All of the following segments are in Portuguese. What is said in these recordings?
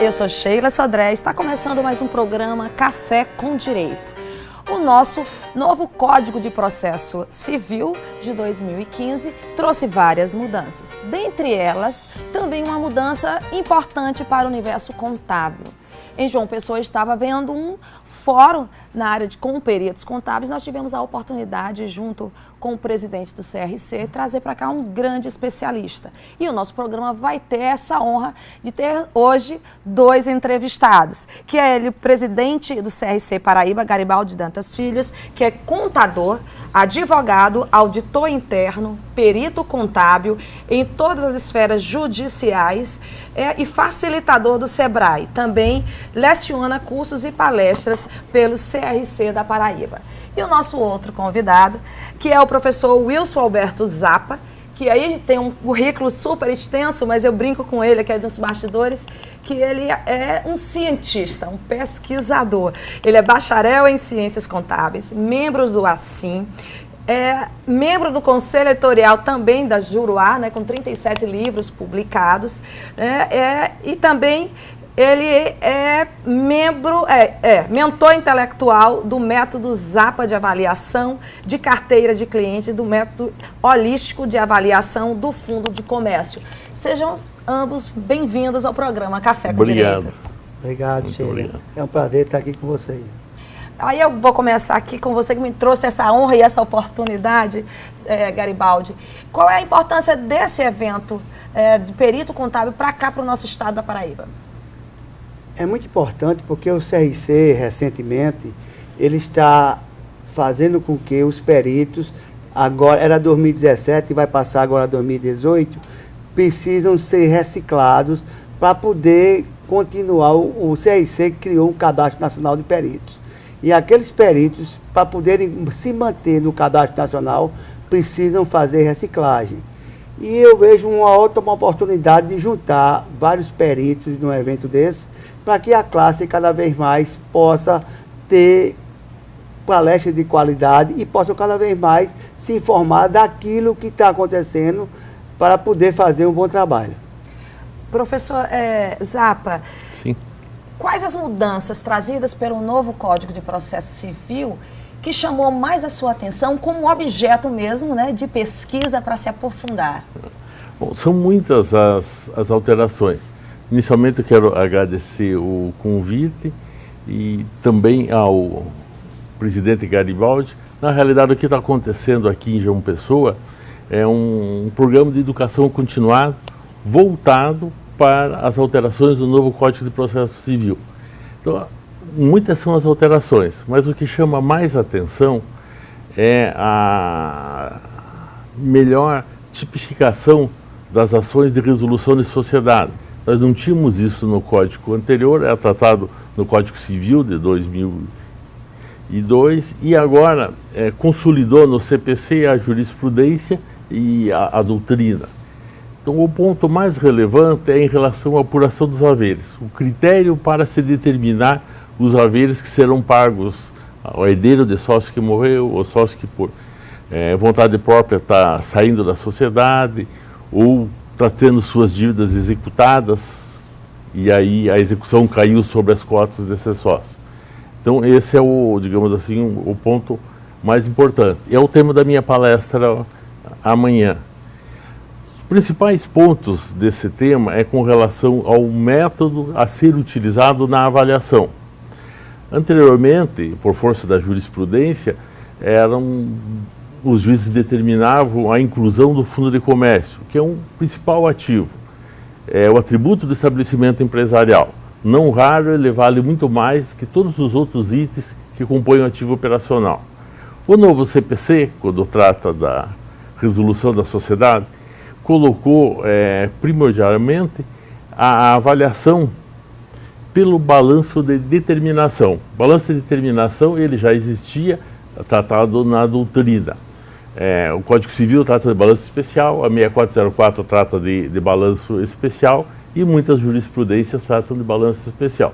eu sou Sheila Sodré, está começando mais um programa Café com Direito. O nosso novo Código de Processo Civil de 2015 trouxe várias mudanças. Dentre elas, também uma mudança importante para o universo contábil. Em João Pessoa estava havendo um fórum na área com peritos contábeis. Nós tivemos a oportunidade, junto com o presidente do CRC, trazer para cá um grande especialista. E o nosso programa vai ter essa honra de ter hoje dois entrevistados, que é ele, o presidente do CRC Paraíba, Garibaldi Dantas Filhos, que é contador, advogado, auditor interno, perito contábil em todas as esferas judiciais e facilitador do SEBRAE. Também leciona cursos e palestras pelo CRC da Paraíba. E o nosso outro convidado, que é o professor Wilson Alberto Zappa, que aí tem um currículo super extenso, mas eu brinco com ele aqui nos bastidores, que ele é um cientista, um pesquisador. Ele é bacharel em Ciências Contábeis, membro do ACIM, é membro do Conselho Editorial também da Juruá, né, com 37 livros publicados, e também ele é mentor intelectual do método Zappa de avaliação de carteira de cliente, do método holístico de avaliação do Fundo de Comércio. Sejam ambos bem-vindos ao programa Café com Direito. Obrigado, Sheila. É um prazer estar aqui com vocês. Aí eu vou começar aqui com você que me trouxe essa honra e essa oportunidade, Garibaldi. Qual é a importância desse evento de perito contábil para cá, para o nosso estado da Paraíba? É muito importante porque o CRC, recentemente, ele está fazendo com que os peritos, agora era 2017 e vai passar agora 2018, precisam ser reciclados para poder continuar. O CRC criou um cadastro nacional de peritos. E aqueles peritos, para poderem se manter no cadastro nacional, precisam fazer reciclagem. E eu vejo uma ótima oportunidade de juntar vários peritos num evento desse, para que a classe cada vez mais possa ter palestras de qualidade e possa cada vez mais se informar daquilo que está acontecendo para poder fazer um bom trabalho. Professor Zappa, sim. Quais as mudanças trazidas pelo novo Código de Processo Civil que chamou mais a sua atenção como objeto mesmo, né, de pesquisa para se aprofundar? Bom, são muitas as alterações. Inicialmente eu quero agradecer o convite e também ao presidente Garibaldi. Na realidade, o que está acontecendo aqui em João Pessoa é um programa de educação continuada voltado para as alterações do novo Código de Processo Civil. Então, muitas são as alterações, mas o que chama mais atenção é a melhor tipificação das ações de resolução de sociedade. Nós não tínhamos isso no Código anterior, era tratado no Código Civil de 2002 e agora consolidou no CPC a jurisprudência e a doutrina. Então, o ponto mais relevante é em relação à apuração dos haveres. O critério para se determinar os haveres que serão pagos ao herdeiro de sócio que morreu, ou sócio que por vontade própria está saindo da sociedade, ou está tendo suas dívidas executadas, e aí a execução caiu sobre as cotas desse sócio. Então, esse é o, digamos assim, o ponto mais importante. É o tema da minha palestra amanhã. Os principais pontos desse tema é com relação ao método a ser utilizado na avaliação. Anteriormente, por força da jurisprudência, os juízes determinavam a inclusão do fundo de comércio, que é um principal ativo. É o atributo do estabelecimento empresarial. Não raro, ele vale muito mais que todos os outros itens que compõem o ativo operacional. O novo CPC, quando trata da resolução da sociedade, colocou primordialmente a avaliação pelo balanço de determinação. O balanço de determinação ele já existia, tratado na doutrina. O Código Civil trata de balanço especial, a 6404 trata de balanço especial e muitas jurisprudências tratam de balanço especial.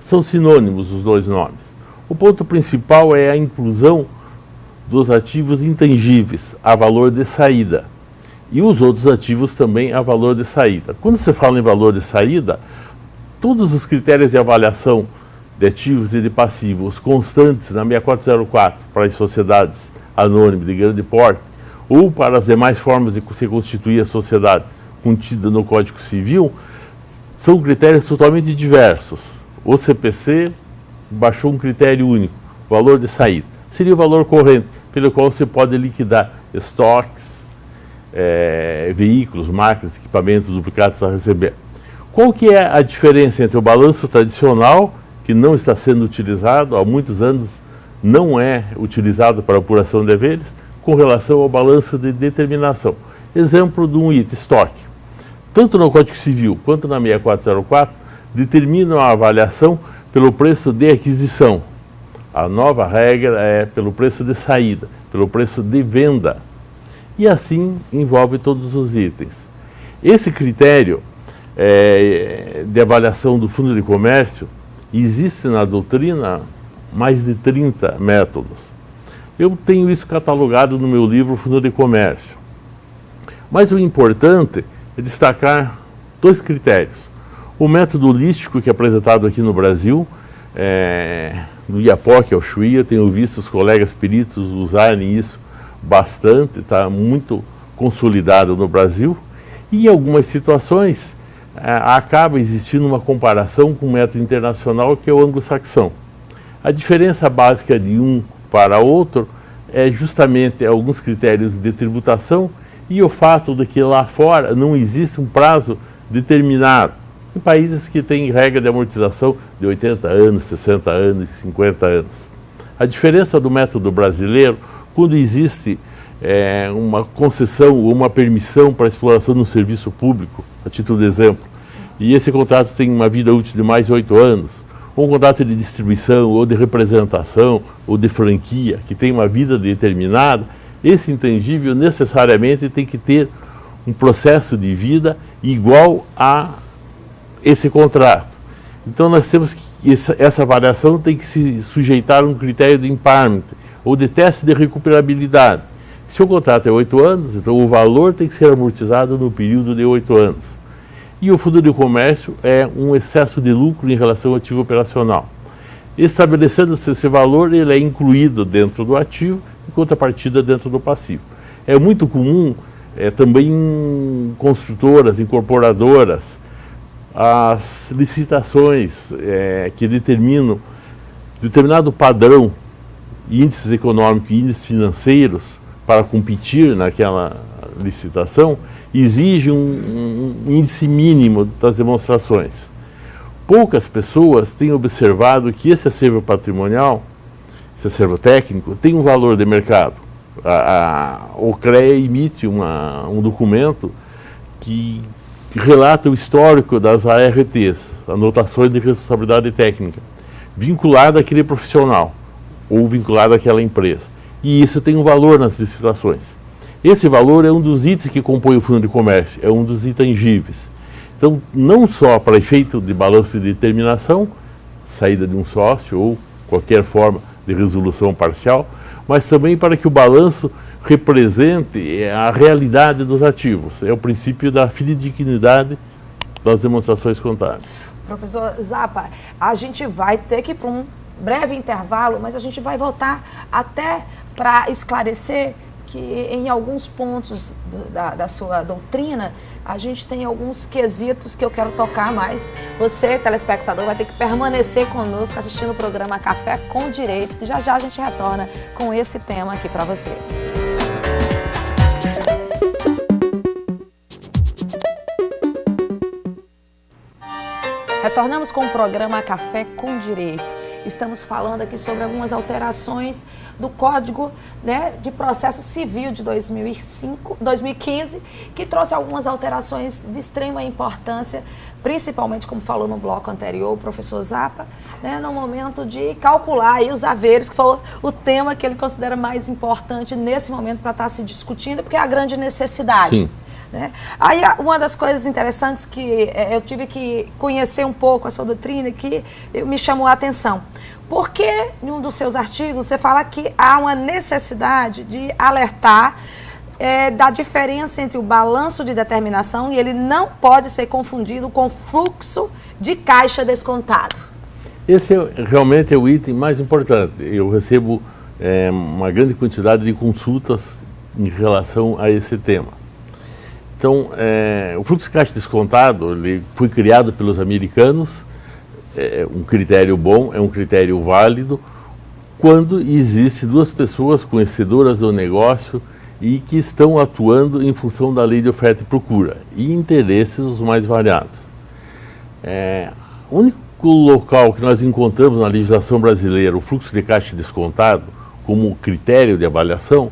São sinônimos os dois nomes. O ponto principal é a inclusão dos ativos intangíveis a valor de saída e os outros ativos também a valor de saída. Quando você fala em valor de saída, todos os critérios de avaliação de ativos e de passivos constantes na 6404 para as sociedades anônimas de grande porte ou para as demais formas de se constituir a sociedade contida no Código Civil, são critérios totalmente diversos. O CPC baixou um critério único, valor de saída. Seria o valor corrente, pelo qual você pode liquidar estoques, veículos, máquinas, equipamentos duplicados a receber. Qual que é a diferença entre o balanço tradicional, que não está sendo utilizado, há muitos anos não é utilizado para apuração de deveres, com relação ao balanço de determinação? Exemplo de um item, estoque. Tanto no Código Civil quanto na 6404, determinam a avaliação pelo preço de aquisição. A nova regra é pelo preço de saída, pelo preço de venda. E assim envolve todos os itens. Esse critério de avaliação do Fundo de Comércio existe na doutrina mais de 30 métodos. Eu tenho isso catalogado no meu livro Fundo de Comércio. Mas o importante é destacar dois critérios. O método holístico, que é apresentado aqui no Brasil, no IAPOC, ao Chuí, eu tenho visto os colegas peritos usarem isso bastante, está muito consolidado no Brasil. E em algumas situações acaba existindo uma comparação com o método internacional, que é o anglo-saxão. A diferença básica de um para outro é justamente alguns critérios de tributação e o fato de que lá fora não existe um prazo determinado. Em países que têm regra de amortização de 80 anos, 60 anos, 50 anos. A diferença do método brasileiro, quando existe uma concessão ou uma permissão para a exploração de um serviço público, a título de exemplo, e esse contrato tem uma vida útil de mais de 8 anos, ou um contrato de distribuição, ou de representação, ou de franquia, que tem uma vida determinada, esse intangível necessariamente tem que ter um processo de vida igual a esse contrato. Então nós temos que, essa avaliação tem que se sujeitar a um critério de impairment, ou de teste de recuperabilidade. Se o contrato é 8 anos, então o valor tem que ser amortizado no período de 8 anos. E o Fundo de Comércio é um excesso de lucro em relação ao ativo operacional. Estabelecendo-se esse valor, ele é incluído dentro do ativo, em contrapartida dentro do passivo. É muito comum também em construtoras, incorporadoras, as licitações que determinam determinado padrão, índices econômicos e índices financeiros para competir naquela licitação, exige um índice mínimo das demonstrações. Poucas pessoas têm observado que esse acervo patrimonial, esse acervo técnico, tem um valor de mercado. O CREA emite um documento que relata o histórico das ARTs, anotações de responsabilidade técnica, vinculada àquele profissional ou vinculada àquela empresa. E isso tem um valor nas licitações. Esse valor é um dos itens que compõe o Fundo de Comércio, é um dos intangíveis. Então, não só para efeito de balanço de determinação, saída de um sócio ou qualquer forma de resolução parcial, mas também para que o balanço represente a realidade dos ativos. É o princípio da fidedignidade das demonstrações contábeis. Professor Zappa, a gente vai ter que ir para um breve intervalo, mas a gente vai voltar até para esclarecer que em alguns pontos da sua doutrina, a gente tem alguns quesitos que eu quero tocar, mas você, telespectador, vai ter que permanecer conosco assistindo o programa Café com Direito, que já já a gente retorna com esse tema aqui para você. Retornamos com o programa Café com Direito. Estamos falando aqui sobre algumas alterações do Código, de Processo Civil de 2015, que trouxe algumas alterações de extrema importância, principalmente, como falou no bloco anterior o professor Zappa, no momento de calcular aí os haveres, que foi o tema que ele considera mais importante nesse momento para estar se discutindo, porque é a grande necessidade. Sim. Aí uma das coisas interessantes que eu tive que conhecer um pouco a sua doutrina, que me chamou a atenção. Porque em um dos seus artigos você fala que há uma necessidade de alertar da diferença entre o balanço de determinação e ele não pode ser confundido com fluxo de caixa descontado. Esse realmente é o item mais importante. Eu recebo uma grande quantidade de consultas em relação a esse tema. Então, o fluxo de caixa descontado ele foi criado pelos americanos, é um critério bom, é um critério válido, quando existe duas pessoas conhecedoras do negócio e que estão atuando em função da lei de oferta e procura e interesses os mais variados. O único local que nós encontramos na legislação brasileira o fluxo de caixa descontado como critério de avaliação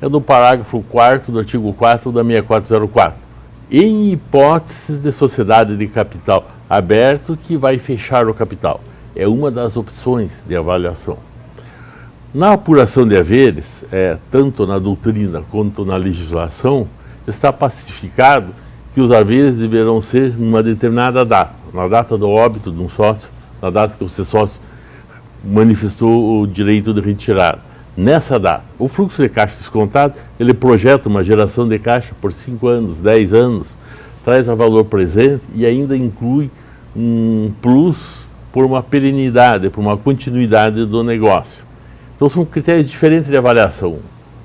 é no parágrafo 4º do artigo 4 da 6404, em hipóteses de sociedade de capital aberto que vai fechar o capital. É uma das opções de avaliação. Na apuração de haveres, tanto na doutrina quanto na legislação, está pacificado que os haveres deverão ser numa determinada data, na data do óbito de um sócio, na data que o sócio manifestou o direito de retirada. Nessa data, o fluxo de caixa descontado, ele projeta uma geração de caixa por 5 anos, 10 anos, traz a valor presente e ainda inclui um plus por uma perenidade, por uma continuidade do negócio. Então são critérios diferentes de avaliação.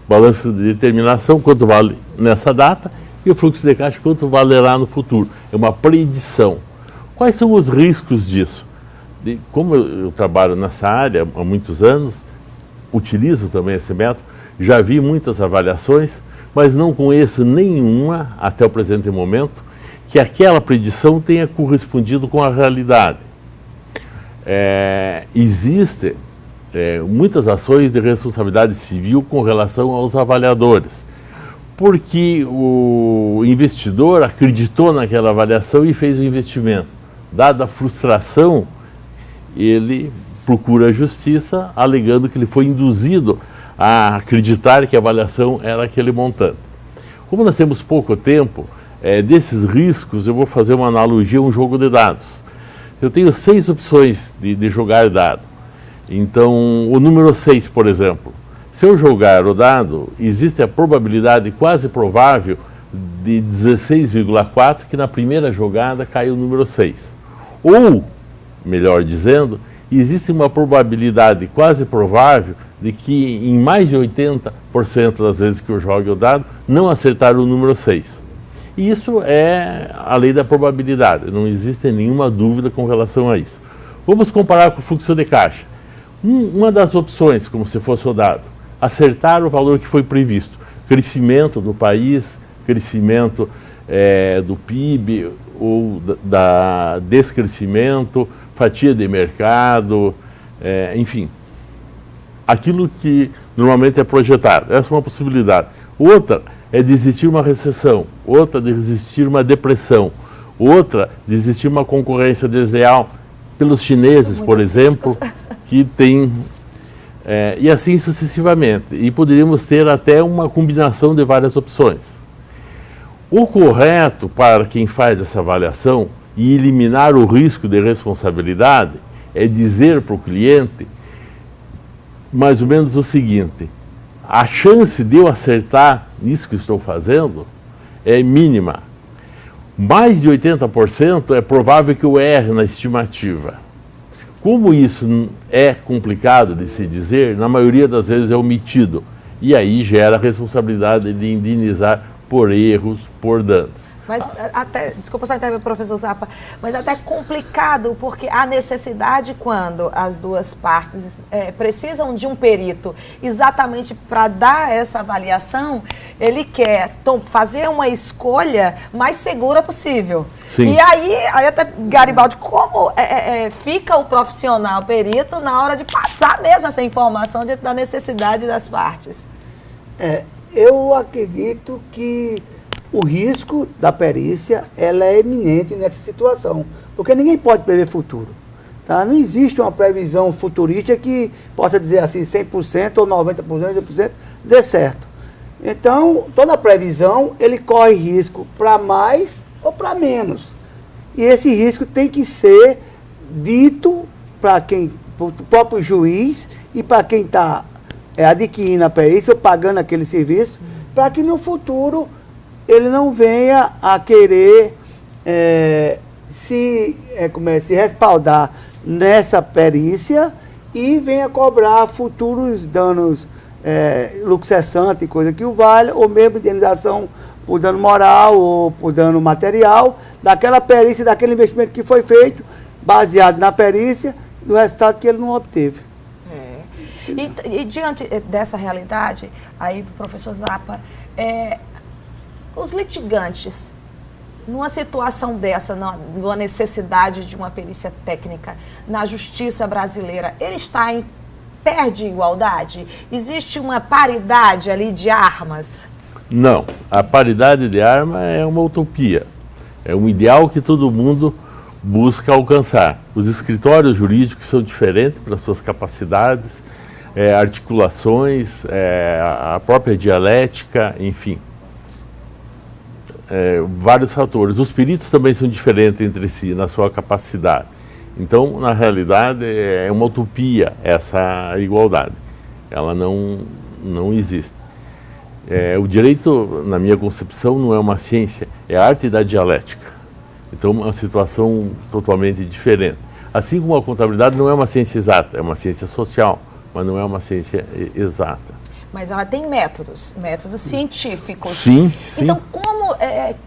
Balanço de determinação, quanto vale nessa data, e o fluxo de caixa, quanto valerá no futuro. É uma predição. Quais são os riscos disso? Como eu trabalho nessa área há muitos anos, utilizo também esse método, já vi muitas avaliações, mas não conheço nenhuma, até o presente momento, que aquela predição tenha correspondido com a realidade. Existem muitas ações de responsabilidade civil com relação aos avaliadores, porque o investidor acreditou naquela avaliação e fez o investimento. Dada a frustração, ele procura a justiça alegando que ele foi induzido a acreditar que a avaliação era aquele montante. Como nós temos pouco tempo, desses riscos eu vou fazer uma analogia a um jogo de dados. Eu tenho 6 opções de jogar dado. Então, o número 6, por exemplo, se eu jogar o dado, existe a probabilidade quase provável de 16,4 que na primeira jogada cai o número 6. Ou, melhor dizendo, existe uma probabilidade quase provável de que em mais de 80% das vezes que eu jogue o dado, não acertar o número 6. E isso é a lei da probabilidade, não existe nenhuma dúvida com relação a isso. Vamos comparar com o fluxo de caixa. Uma das opções, como se fosse o dado, acertar o valor que foi previsto. Crescimento do país, crescimento do PIB ou da descrescimento, fatia de mercado, enfim. Aquilo que normalmente é projetado. Essa é uma possibilidade. Outra é de existir uma recessão, outra de existir uma depressão, outra de existir uma concorrência desleal pelos chineses, por exemplo, que tem... e assim sucessivamente. E poderíamos ter até uma combinação de várias opções. O correto para quem faz essa avaliação e eliminar o risco de responsabilidade é dizer para o cliente mais ou menos o seguinte: a chance de eu acertar nisso que estou fazendo é mínima. Mais de 80% é provável que eu erre na estimativa. Como isso é complicado de se dizer, na maioria das vezes é omitido. E aí gera a responsabilidade de indenizar por erros, por danos. Mas até, desculpa só interromper, professor Zappa, mas até complicado, porque há necessidade quando as duas partes precisam de um perito exatamente para dar essa avaliação, ele quer fazer uma escolha mais segura possível. Sim. E aí até, Garibaldi, como fica o profissional perito na hora de passar mesmo essa informação diante da necessidade das partes? Eu acredito que o risco da perícia ela é eminente nessa situação, porque ninguém pode prever futuro. Tá? Não existe uma previsão futurística que possa dizer assim 100% ou 90%, 100% dê certo. Então, toda previsão, ele corre risco para mais ou para menos. E esse risco tem que ser dito para o próprio juiz e para quem está adquirindo a perícia ou pagando aquele serviço, para que no futuro ele não venha a querer se respaldar nessa perícia e venha cobrar futuros danos, lucro cessante, coisa que o valha, ou mesmo indenização por dano moral ou por dano material, daquela perícia, daquele investimento que foi feito, baseado na perícia, do resultado que ele não obteve. E diante dessa realidade, aí, professor Zappa, os litigantes, numa situação dessa, numa necessidade de uma perícia técnica na justiça brasileira, ele está em pé de igualdade? Existe uma paridade ali de armas? Não, a paridade de arma é uma utopia, é um ideal que todo mundo busca alcançar. Os escritórios jurídicos são diferentes pelas suas capacidades, articulações, a própria dialética, enfim, vários fatores. Os peritos também são diferentes entre si na sua capacidade. Então, na realidade, é uma utopia essa igualdade. Ela não existe. O direito, na minha concepção, não é uma ciência, é a arte da dialética. Então, uma situação totalmente diferente. Assim como a contabilidade não é uma ciência exata, é uma ciência social, mas não é uma ciência exata. Mas ela tem métodos científicos. Sim, sim. Então, como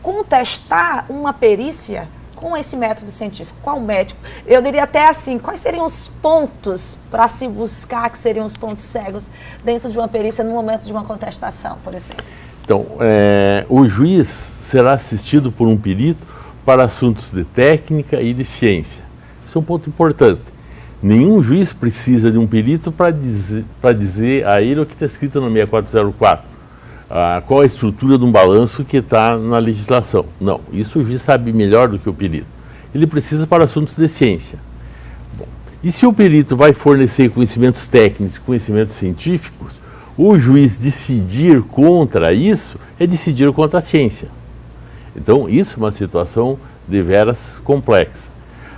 contestar uma perícia com esse método científico? Qual médico? Eu diria até assim, quais seriam os pontos para se buscar, que seriam os pontos cegos dentro de uma perícia no momento de uma contestação, por exemplo? Então, o juiz será assistido por um perito para assuntos de técnica e de ciência. Isso é um ponto importante. Nenhum juiz precisa de um perito para dizer a ele o que está escrito no 6404. Qual a estrutura de um balanço que está na legislação. Não, isso o juiz sabe melhor do que o perito. Ele precisa para assuntos de ciência. Bom, e se o perito vai fornecer conhecimentos técnicos, conhecimentos científicos, o juiz decidir contra isso é decidir contra a ciência. Então, isso é uma situação deveras complexa.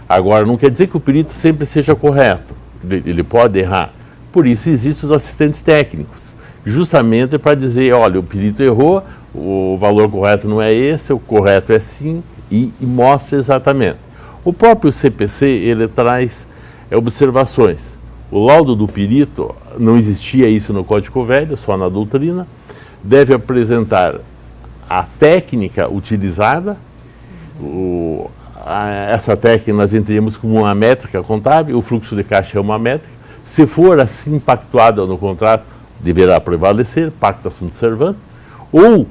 Agora, não quer dizer que o perito sempre seja correto. Ele pode errar. Por isso, existem os assistentes técnicos, justamente para dizer, olha, o perito errou, o valor correto não é esse, o correto é sim, e mostra exatamente. O próprio CPC, ele traz observações. O laudo do perito, não existia isso no Código Velho, só na doutrina, deve apresentar a técnica utilizada, essa técnica nós entendemos como uma métrica contábil, o fluxo de caixa é uma métrica. Se for assim pactuada no contrato, deverá prevalecer, pacta sunt servanda, ou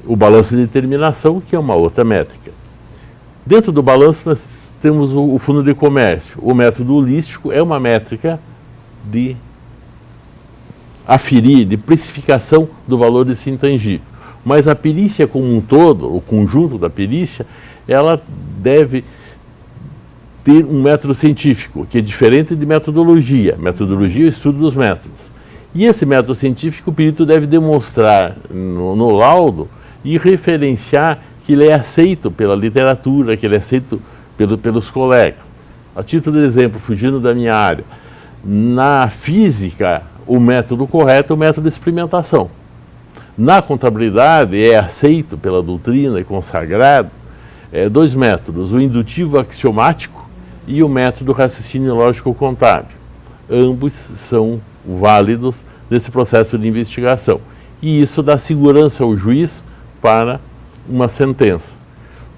o balanço de determinação, que é uma outra métrica. Dentro do balanço nós temos o fundo de comércio. O método holístico é uma métrica de aferir, de precificação do valor desse intangível. Mas a perícia como um todo, o conjunto da perícia, ela deve ter um método científico, que é diferente de metodologia. Metodologia é o estudo dos métodos. E esse método científico, o perito deve demonstrar no laudo e referenciar que ele é aceito pela literatura, que ele é aceito pelos colegas. A título de exemplo, fugindo da minha área, na física, o método correto é o método de experimentação. Na contabilidade, é aceito pela doutrina e consagrado dois métodos, o indutivo axiomático e o método raciocínio lógico contábil. Ambos são válidos nesse processo de investigação. E isso dá segurança ao juiz para uma sentença.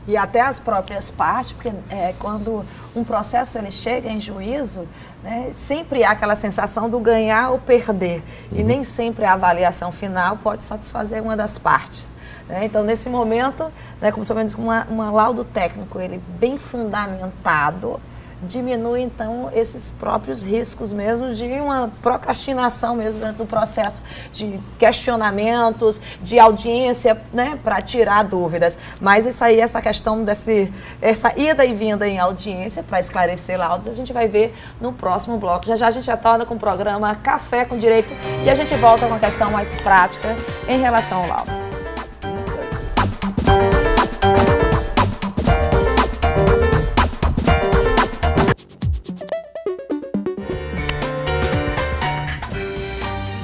E até as próprias partes, porque quando um processo ele chega em juízo, né, sempre há aquela sensação do ganhar ou perder. E nem sempre a avaliação final pode satisfazer uma das partes. Né? Então, nesse momento, né, como somente um laudo técnico ele bem fundamentado, diminui, então, esses próprios riscos mesmo de uma procrastinação mesmo dentro do processo de questionamentos, de audiência, né, para tirar dúvidas. Mas isso aí, essa questão essa ida e vinda em audiência para esclarecer laudos, a gente vai ver no próximo bloco. Já já a gente retorna com o programa Café com Direito e a gente volta com uma questão mais prática em relação ao laudo.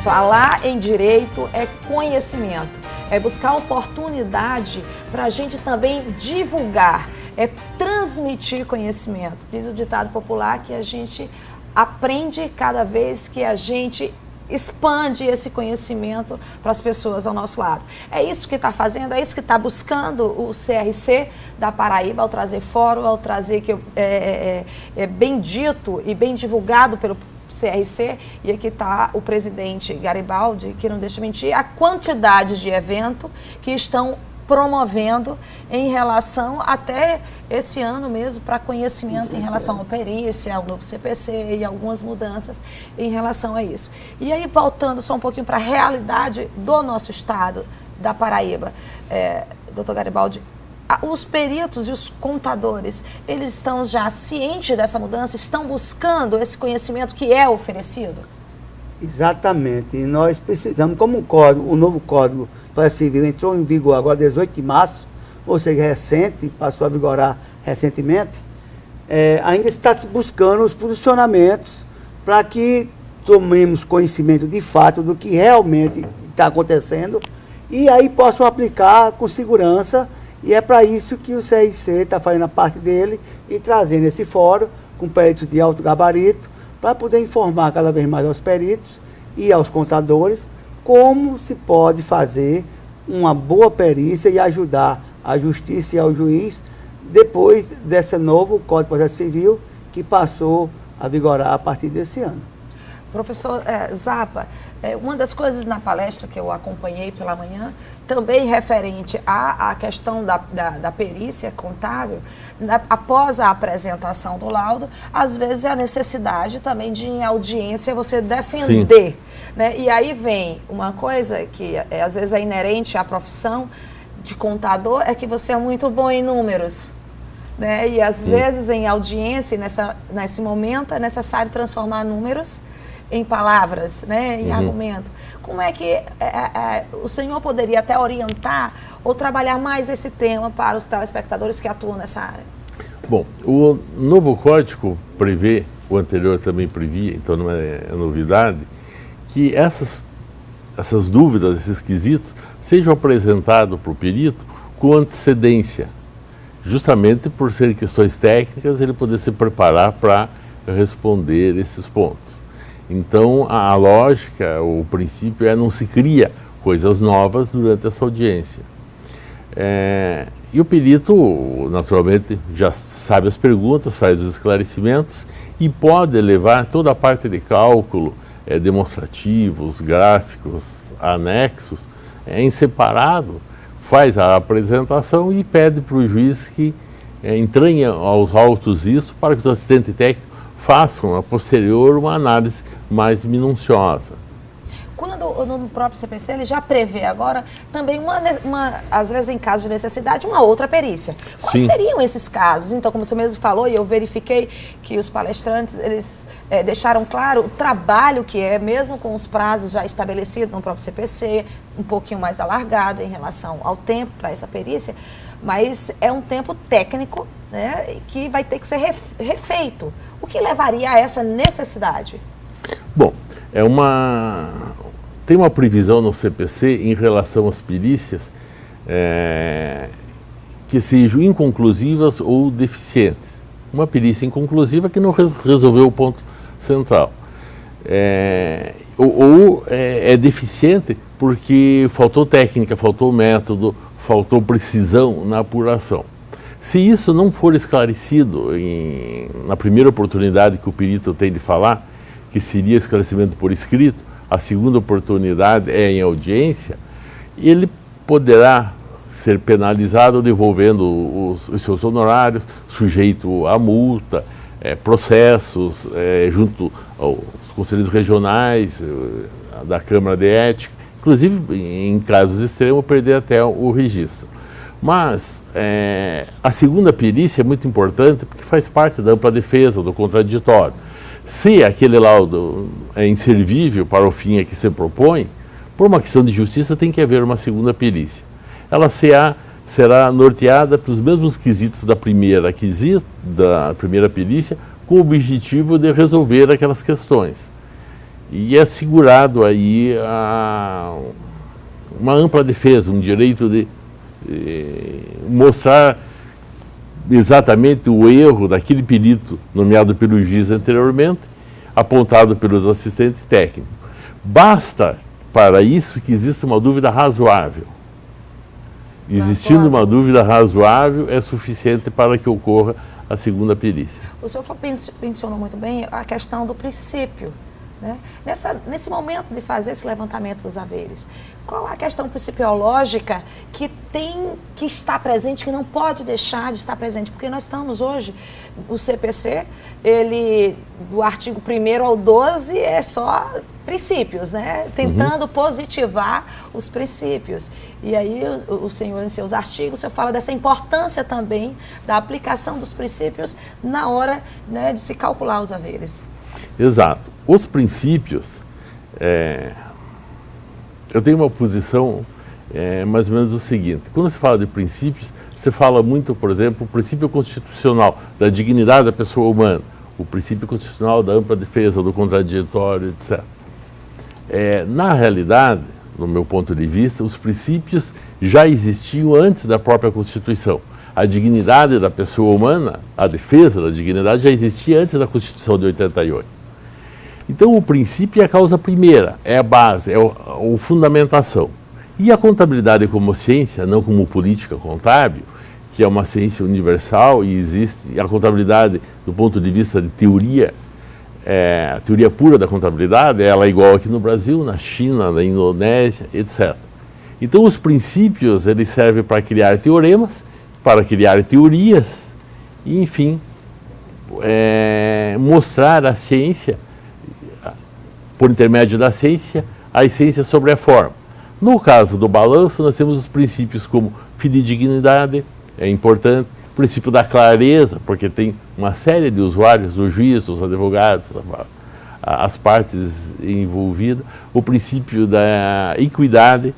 Falar em direito é conhecimento. é buscar oportunidade para a gente também divulgar, é transmitir conhecimento. Diz o ditado popular que a gente aprende cada vez que a gente expande esse conhecimento para as pessoas ao nosso lado. É isso que está fazendo, é isso que está buscando o CRC da Paraíba ao trazer fórum, ao trazer que é bem dito e bem divulgado pelo CRC, e aqui está o presidente Garibaldi, que não deixa mentir, a quantidade de eventos que estão promovendo em relação, até esse ano mesmo, para conhecimento em relação à perícia, ao novo CPC e algumas mudanças em relação a isso. E aí, voltando só um pouquinho para a realidade do nosso estado, da Paraíba, doutor Garibaldi, os peritos e os contadores, eles estão já cientes dessa mudança, estão buscando esse conhecimento que é oferecido? Exatamente, e nós precisamos, como o novo Código do Processo Civil entrou em vigor agora 18 de março, ou seja, recente, passou a vigorar recentemente, ainda está buscando os posicionamentos para que tomemos conhecimento de fato do que realmente está acontecendo e aí possam aplicar com segurança, e é para isso que o CRC está fazendo a parte dele e trazendo esse fórum com peritos de alto gabarito, para poder informar cada vez mais aos peritos e aos contadores como se pode fazer uma boa perícia e ajudar a justiça e ao juiz depois desse novo Código de Processo Civil que passou a vigorar a partir desse ano. Professor Zappa, uma das coisas na palestra que eu acompanhei pela manhã, também referente à questão da perícia contábil, após a apresentação do laudo, às vezes é a necessidade também de, em audiência, você defender. Né? E aí vem uma coisa que às vezes é inerente à profissão de contador, é que você é muito bom em números. Né? E às vezes em audiência, nesse momento, é necessário transformar números em palavras, né, em argumento. Como é que o senhor poderia até orientar ou trabalhar mais esse tema para os telespectadores que atuam nessa área? Bom, o novo código prevê, o anterior também previa, então não é novidade, que essas dúvidas, esses quesitos, sejam apresentados para o perito com antecedência, justamente por serem questões técnicas, ele poder se preparar para responder esses pontos. Então, a lógica, o princípio não se cria coisas novas durante essa audiência. E o perito, naturalmente, já sabe as perguntas, faz os esclarecimentos e pode levar toda a parte de cálculo, demonstrativos, gráficos, anexos, em separado, faz a apresentação e pede para o juiz que entranhe aos autos isso para que os assistentes técnicos façam a posterior uma análise mais minuciosa. Quando no próprio CPC ele já prevê agora também às vezes em caso de necessidade, uma outra perícia. Quais seriam esses casos? Então, como você mesmo falou, e eu verifiquei que os palestrantes, eles deixaram claro o trabalho que é, mesmo com os prazos já estabelecidos no próprio CPC, um pouquinho mais alargado em relação ao tempo para essa perícia, mas é um tempo técnico, né, que vai ter que ser refeito. O que levaria a essa necessidade? Bom, tem uma previsão no CPC em relação às perícias que sejam inconclusivas ou deficientes. Uma perícia inconclusiva que não resolveu o ponto central. Ou é deficiente porque faltou técnica, faltou método, faltou precisão na apuração. Se isso não for esclarecido na primeira oportunidade que o perito tem de falar, que seria esclarecimento por escrito, a segunda oportunidade é em audiência, ele poderá ser penalizado devolvendo os seus honorários, sujeito a multa, processos junto aos conselhos regionais, da Câmara de Ética, inclusive em casos extremos perder até o registro. Mas a segunda perícia é muito importante porque faz parte da ampla defesa, do contraditório. Se aquele laudo é inservível para o fim a que se propõe, por uma questão de justiça tem que haver uma segunda perícia. Ela será norteada pelos mesmos quesitos da primeira perícia, com o objetivo de resolver aquelas questões. E é assegurado aí uma ampla defesa, um direito de mostrar exatamente o erro daquele perito nomeado pelo juiz anteriormente, apontado pelos assistentes técnicos. Basta para isso que exista uma dúvida razoável. Existindo uma dúvida razoável, é suficiente para que ocorra a segunda perícia. O senhor mencionou muito bem a questão do princípio, né? Nesse momento de fazer esse levantamento dos haveres, qual a questão principiológica que tem que estar presente, que não pode deixar de estar presente? Porque nós estamos hoje, o CPC, ele, do artigo 1º ao 12, é só princípios, né? Tentando positivar os princípios. E aí o senhor, em seus artigos, o senhor fala dessa importância também da aplicação dos princípios na hora, né, de se calcular os haveres. Exato. Os princípios, eu tenho uma posição mais ou menos o seguinte: quando se fala de princípios, se fala muito, por exemplo, o princípio constitucional da dignidade da pessoa humana, o princípio constitucional da ampla defesa, do contraditório, etc. Na realidade, no meu ponto de vista, os princípios já existiam antes da própria Constituição. A dignidade da pessoa humana, a defesa da dignidade, já existia antes da Constituição de 88. Então, o princípio é a causa primeira, é a base, é a fundamentação. E a contabilidade como ciência, não como política contábil, que é uma ciência universal e existe a contabilidade do ponto de vista de teoria, a teoria pura da contabilidade, ela é igual aqui no Brasil, na China, na Indonésia, etc. Então, os princípios, eles servem para criar teoremas, para criar teorias e, enfim, mostrar a ciência, por intermédio da ciência, a essência sobre a forma. No caso do balanço, nós temos os princípios como fidedignidade, é importante, o princípio da clareza, porque tem uma série de usuários, o juiz, os advogados, as partes envolvidas, o princípio da equidade,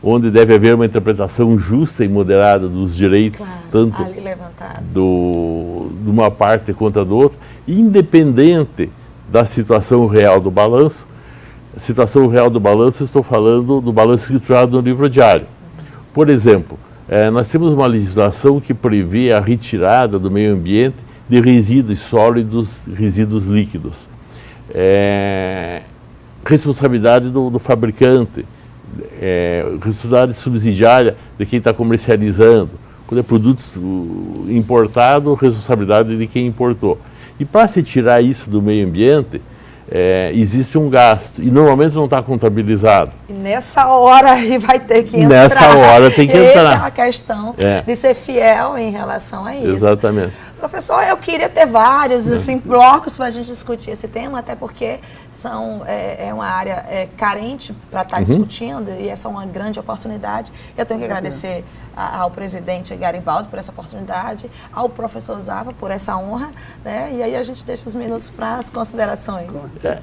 onde deve haver uma interpretação justa e moderada dos direitos, tanto de uma parte quanto da outra, independente da situação real do balanço. A situação real do balanço, estou falando do balanço escriturado no livro diário. Por exemplo, nós temos uma legislação que prevê a retirada do meio ambiente de resíduos sólidos, resíduos líquidos. Responsabilidade do fabricante, responsabilidade subsidiária de quem está comercializando. Quando é produto importado, responsabilidade de quem importou. E para se tirar isso do meio ambiente, existe um gasto, e normalmente não está contabilizado. E nessa hora aí vai ter que entrar. Nessa hora tem que entrar. Essa é uma questão de ser fiel em relação a isso. Exatamente. Professor, eu queria ter vários blocos para a gente discutir esse tema, até porque é uma área carente para estar discutindo, e essa é uma grande oportunidade. Eu tenho que agradecer ao presidente Garibaldi por essa oportunidade, ao professor Zava por essa honra, né? E aí a gente deixa os minutos para as considerações.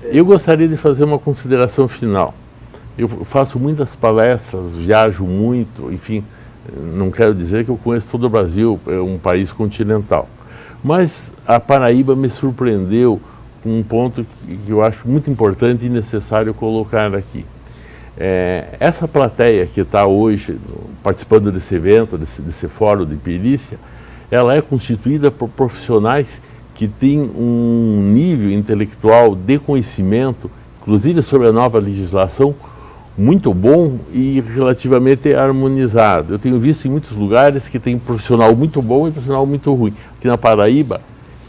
Eu gostaria de fazer uma consideração final. Eu faço muitas palestras, viajo muito, enfim, não quero dizer que eu conheço todo o Brasil, é um país continental. Mas a Paraíba me surpreendeu com um ponto que eu acho muito importante e necessário colocar aqui. Essa plateia que está hoje participando desse evento, desse fórum de perícia, ela é constituída por profissionais que têm um nível intelectual de conhecimento, inclusive sobre a nova legislação, muito bom e relativamente harmonizado. Eu tenho visto em muitos lugares que tem profissional muito bom e profissional muito ruim. Aqui na Paraíba,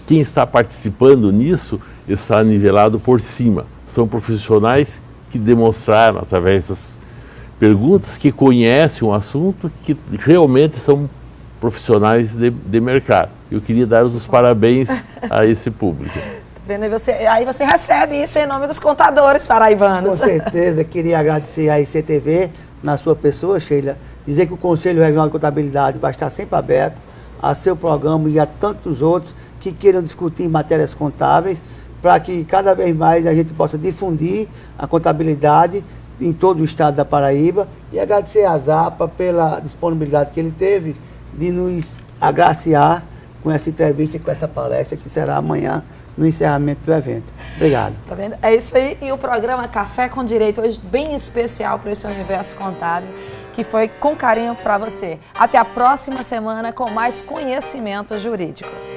quem está participando nisso está nivelado por cima. São profissionais que demonstraram, através das perguntas, que conhecem o assunto, que realmente são profissionais de mercado. Eu queria dar os parabéns a esse público. Aí você recebe isso em nome dos contadores paraibanos. Com certeza, queria agradecer a ICTV, na sua pessoa, Sheila, dizer que o Conselho Regional de Contabilidade vai estar sempre aberto a seu programa e a tantos outros que queiram discutir matérias contábeis, para que cada vez mais a gente possa difundir a contabilidade em todo o estado da Paraíba, e agradecer a Zapa pela disponibilidade que ele teve de nos agraciar com essa entrevista e com essa palestra que será amanhã no encerramento do evento. Obrigado. Tá vendo? É isso aí. E o programa Café com Direito, hoje bem especial para esse universo contábil, que foi com carinho para você. Até a próxima semana com mais conhecimento jurídico.